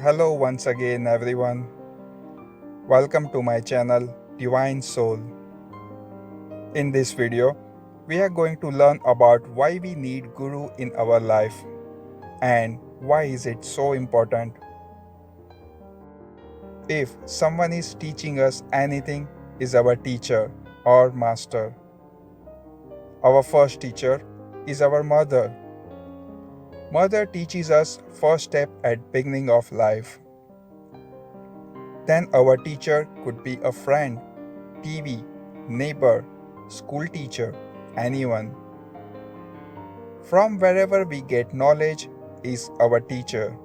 Hello once again everyone. Welcome to my channel Divine Soul. In this video, we are going to learn about why we need Guru in our life and why is it so important. If someone is teaching us anything, is our teacher or master. Our first teacher is our mother. Mother teaches us first step at beginning of life. Then our teacher could be a friend, TV, neighbor, school teacher, anyone. From wherever we get knowledge is our teacher.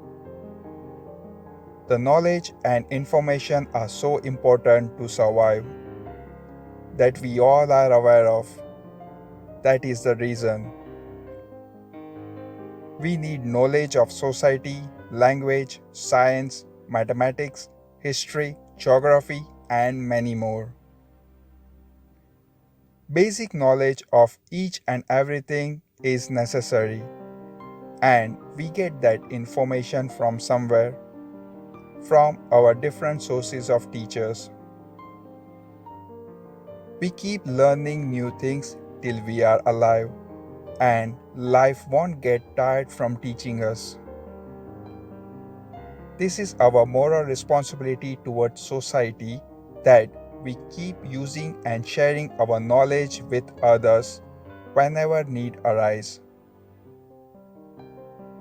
The knowledge and information are so important to survive that we all are aware of. That is the reason. We need knowledge of society, language, science, mathematics, history, geography, and many more. Basic knowledge of each and everything is necessary, and we get that information from somewhere, from our different sources of teachers. We keep learning new things till we are alive, and life won't get tired from teaching us. This is our moral responsibility towards society that we keep using and sharing our knowledge with others whenever need arise.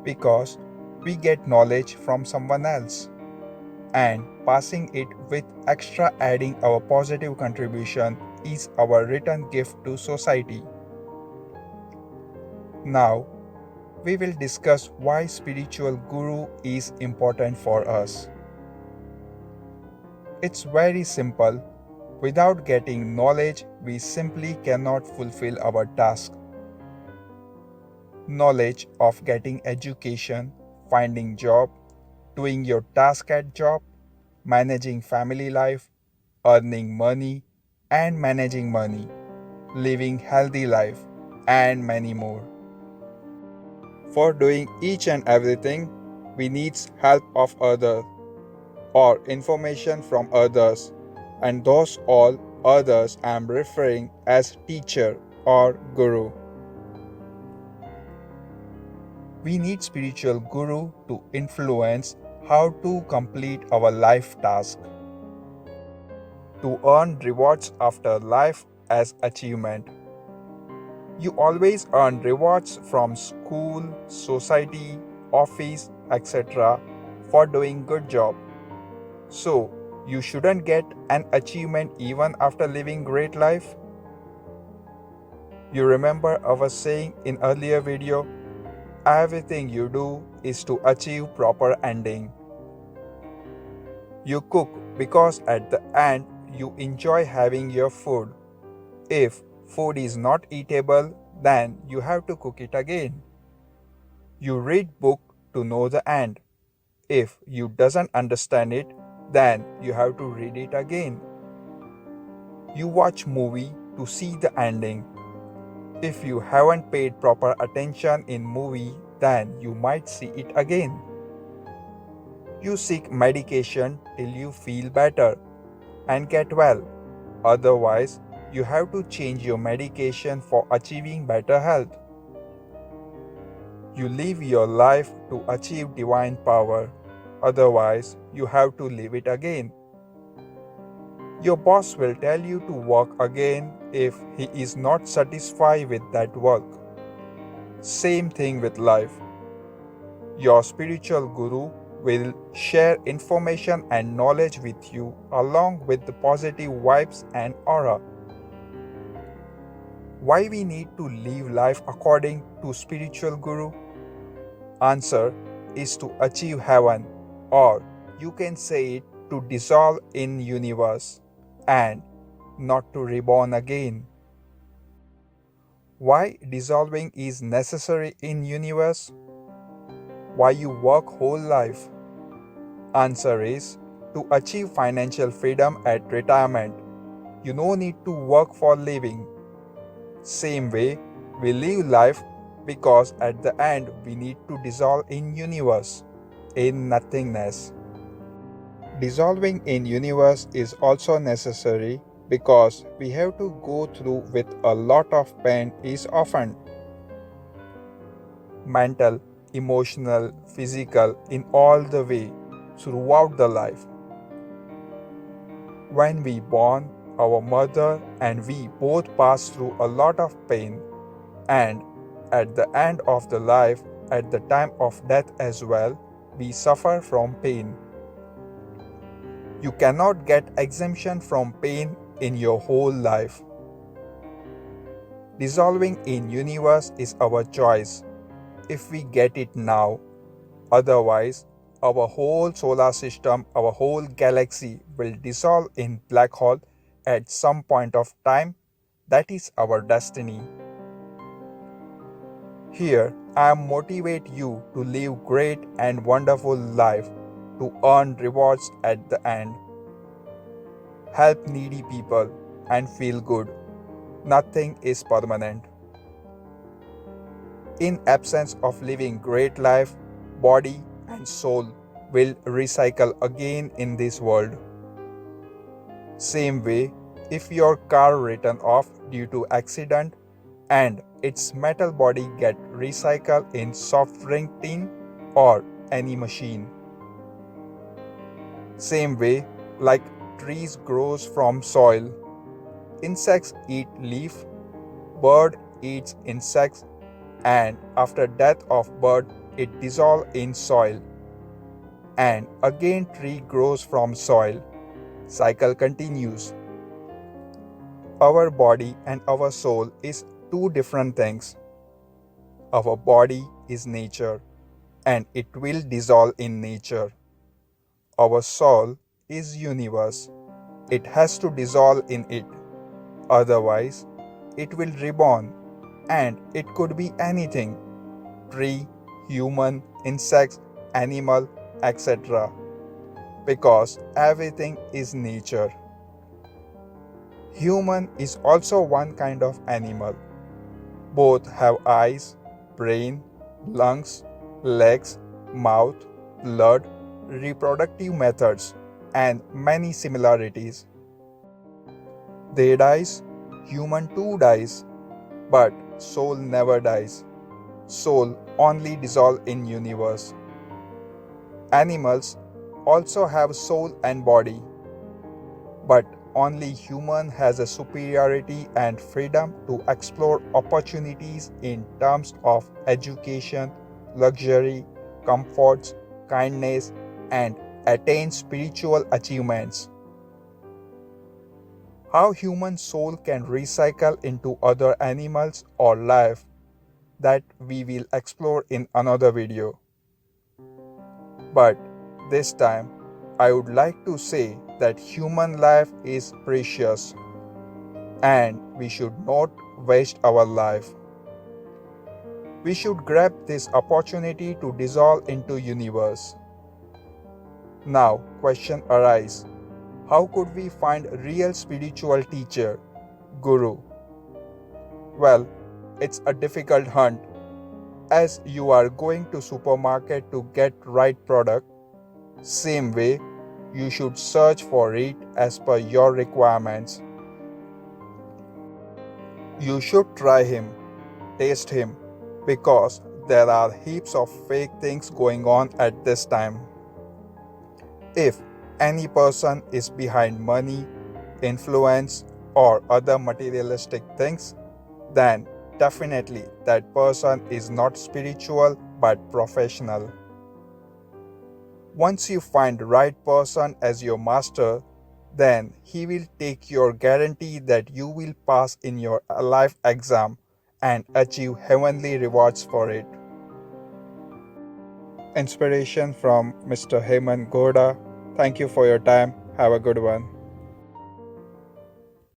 Because we get knowledge from someone else and passing it with extra adding our positive contribution is our return gift to society. Now, we will discuss why spiritual guru is important for us. It's very simple. Without getting knowledge, we simply cannot fulfill our task. Knowledge of getting education, finding job, doing your task at job, managing family life, earning money and managing money, living healthy life, and many more. For doing each and everything, we need help of others or information from others, and those all others I am referring as teacher or guru. We need spiritual guru to influence how to complete our life task, to earn rewards after life as achievement. You always earn rewards from school, society, office, etc. for doing good job. So, you shouldn't get an achievement even after living great life? You remember our saying in earlier video, everything you do is to achieve proper ending. You cook because at the end you enjoy having your food. If food is not eatable, then you have to cook it again. You read book to know the end. If you doesn't understand it, then you have to read it again. You watch movie to see the ending. If you haven't paid proper attention in movie, then you might see it again. You seek medication till you feel better and get well. Otherwise, you have to change your medication for achieving better health. You live your life to achieve divine power. Otherwise, you have to live it again. Your boss will tell you to work again if he is not satisfied with that work. Same thing with life. Your spiritual guru will share information and knowledge with you along with the positive vibes and aura. Why we need to live life according to spiritual guru? Answer is to achieve heaven, or you can say it to dissolve in universe and not to reborn again. Why dissolving is necessary in universe? Why you work whole life? Answer is to achieve financial freedom at retirement. You no need to work for living. Same way, we live life because at the end we need to dissolve in universe, in nothingness. Dissolving in universe is also necessary because we have to go through with a lot of pain is often mental, emotional, physical in all the way throughout the life. When we born, our mother and we both pass through a lot of pain, and at the end of the life, at the time of death as well, we suffer from pain. You cannot get exemption from pain in your whole life. Dissolving in universe is our choice if we get it now. Otherwise, our whole solar system, our whole galaxy will dissolve in black hole at some point of time. That is our destiny. Here, I am motivate you to live great and wonderful life, to earn rewards at the end. Help needy people and feel good. Nothing is permanent. In absence of living great life, body and soul will recycle again in this world. Same way, if your car written off due to accident and its metal body get recycled in soft drink tin or any machine. Same way, like trees grows from soil, insects eat leaf, bird eats insects, and after death of bird it dissolve in soil, and again tree grows from soil. Cycle continues. Our body and our soul is two different things. Our body is nature and it will dissolve in nature. Our soul is universe. It has to dissolve in it. Otherwise, it will reborn, and it could be anything: tree, human, insects, animal, etc. Because everything is nature. Human is also one kind of animal. Both have eyes, brain, lungs, legs, mouth, blood, reproductive methods, and many similarities. They dies, human too dies, but soul never dies. Soul only dissolve in universe. Animals also have soul and body, but only human has a superiority and freedom to explore opportunities in terms of education, luxury, comforts, kindness, and attain spiritual achievements. How human soul can recycle into other animals or life, that we will explore in another video. But this time, I would like to say that human life is precious and we should not waste our life. We should grab this opportunity to dissolve into universe. Now, question arises: how could we find a real spiritual teacher, guru? Well, it's a difficult hunt, as you are going to supermarket to get right product. Same way, you should search for it as per your requirements. You should try him, taste him, because there are heaps of fake things going on at this time. If any person is behind money, influence, or other materialistic things, then definitely that person is not spiritual but professional. Once you find the right person as your master, then he will take your guarantee that you will pass in your life exam and achieve heavenly rewards for it. Inspiration from Mr. Heyman Goda. Thank you for your time. Have a good one.